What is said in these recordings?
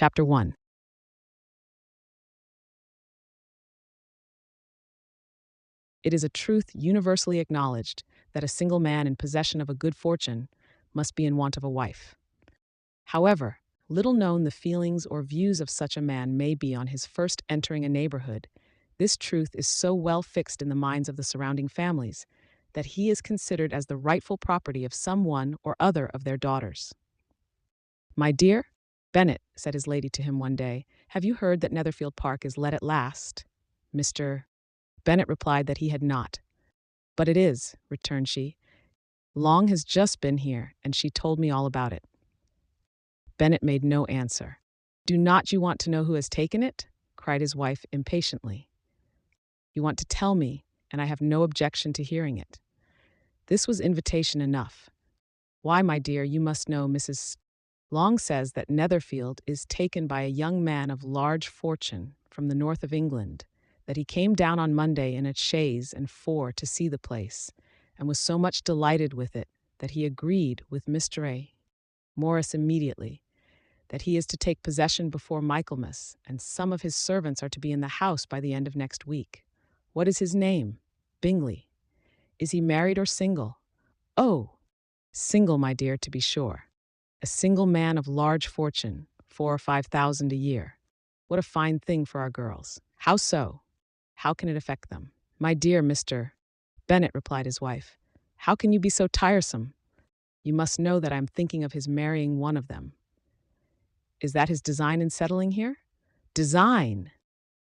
Chapter 1. It is a truth universally acknowledged that a single man in possession of a good fortune must be in want of a wife. However, little known the feelings or views of such a man may be on his first entering a neighborhood, this truth is so well fixed in the minds of the surrounding families that he is considered as the rightful property of some one or other of their daughters. "My dear Bennet," said his lady to him one day, "have you heard that Netherfield Park is let at last?" Mr. Bennet replied that he had not. "But it is," returned she. "Long has just been here, and she told me all about it." Bennet made no answer. "Do not you want to know who has taken it?" cried his wife impatiently. "You want to tell me, and I have no objection to hearing it." This was invitation enough. "Why, my dear, you must know Mrs. Long says that Netherfield is taken by a young man of large fortune from the north of England, that he came down on Monday in a chaise and four to see the place, and was so much delighted with it that he agreed with Mr. A. Morris immediately, that he is to take possession before Michaelmas, and some of his servants are to be in the house by the end of next week. What is his name? Bingley. Is he married or single? Oh, single, my dear, to be sure. A single man of large fortune, 4,000 or 5,000 a year. What a fine thing for our girls. How so? How can it affect them? "My dear Mr. Bennet," replied his wife, "how can you be so tiresome? You must know that I am thinking of his marrying one of them." "Is that his design in settling here?" "Design!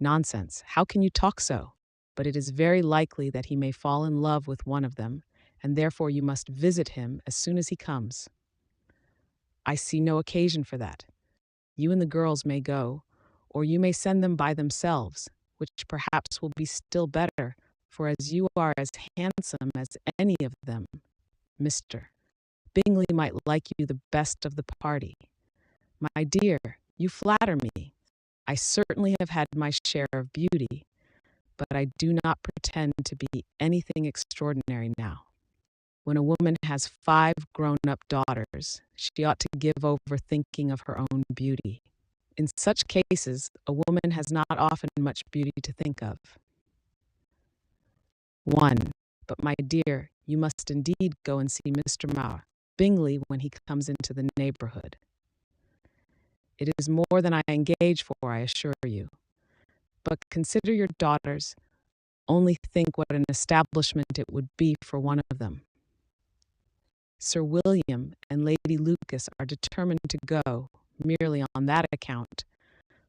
Nonsense. How can you talk so? But it is very likely that he may fall in love with one of them, and therefore you must visit him as soon as he comes." "I see no occasion for that. You and the girls may go, or you may send them by themselves, which perhaps will be still better, for as you are as handsome as any of them, Mr. Bingley might like you the best of the party." "My dear, you flatter me. I certainly have had my share of beauty, but I do not pretend to be anything extraordinary now. When a woman has 5 grown-up daughters, she ought to give over thinking of her own beauty. In such cases, a woman has not often much beauty to think of. 1. But, my dear, you must indeed go and see Mr. Bingley when he comes into the neighborhood. It is more than I engage for, I assure you. But consider your daughters. Only think what an establishment it would be for one of them. Sir William and Lady Lucas are determined to go, merely on that account,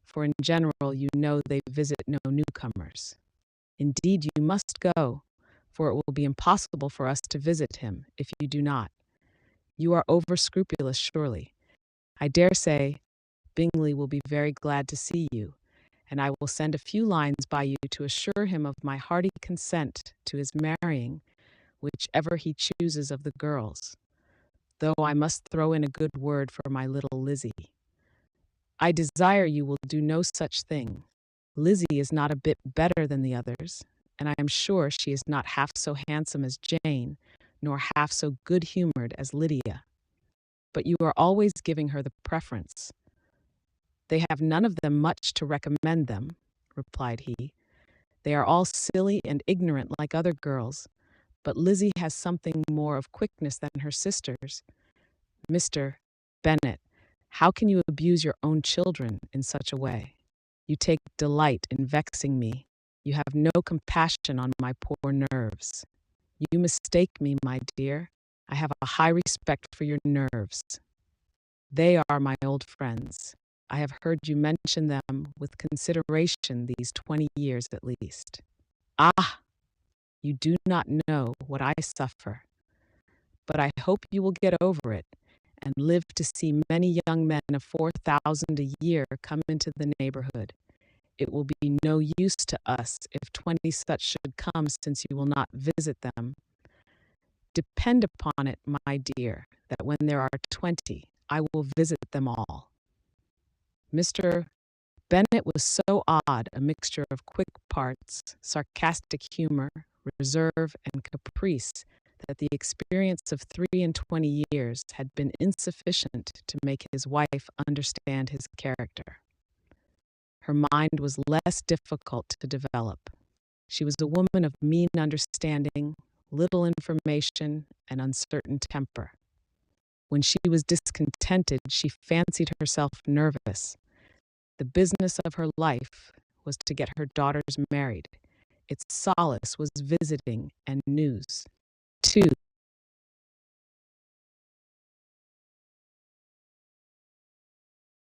for in general you know they visit no newcomers. Indeed, you must go, for it will be impossible for us to visit him if you do not. You are over-scrupulous, surely. I dare say Bingley will be very glad to see you, and I will send a few lines by you to assure him of my hearty consent to his marrying whichever he chooses of the girls, though I must throw in a good word for my little Lizzie. I desire you will do no such thing. Lizzie is not a bit better than the others, and I am sure she is not half so handsome as Jane, nor half so good-humored as Lydia. But you are always giving her the preference." "They have none of them much to recommend them," replied he. "They are all silly and ignorant like other girls, but Lizzie has something more of quickness than her sisters. Mr. Bennet, how can you abuse your own children in such a way? You take delight in vexing me. You have no compassion on my poor nerves. You mistake me, my dear. I have a high respect for your nerves. They are my old friends. I have heard you mention them with consideration these 20 years at least. Ah! You do not know what I suffer. But I hope you will get over it, and live to see many young men of 4,000 a year come into the neighborhood. It will be no use to us if 20 such should come, since you will not visit them. Depend upon it, my dear, that when there are 20, I will visit them all." Mr. Bennet was so odd, a mixture of quick parts, sarcastic humor, reserve, and caprice, that the experience of 23 years had been insufficient to make his wife understand his character. Her mind was less difficult to develop. She was a woman of mean understanding, little information, and uncertain temper. When she was discontented, she fancied herself nervous. The business of her life was to get her daughters married. Its solace was visiting and news. 2.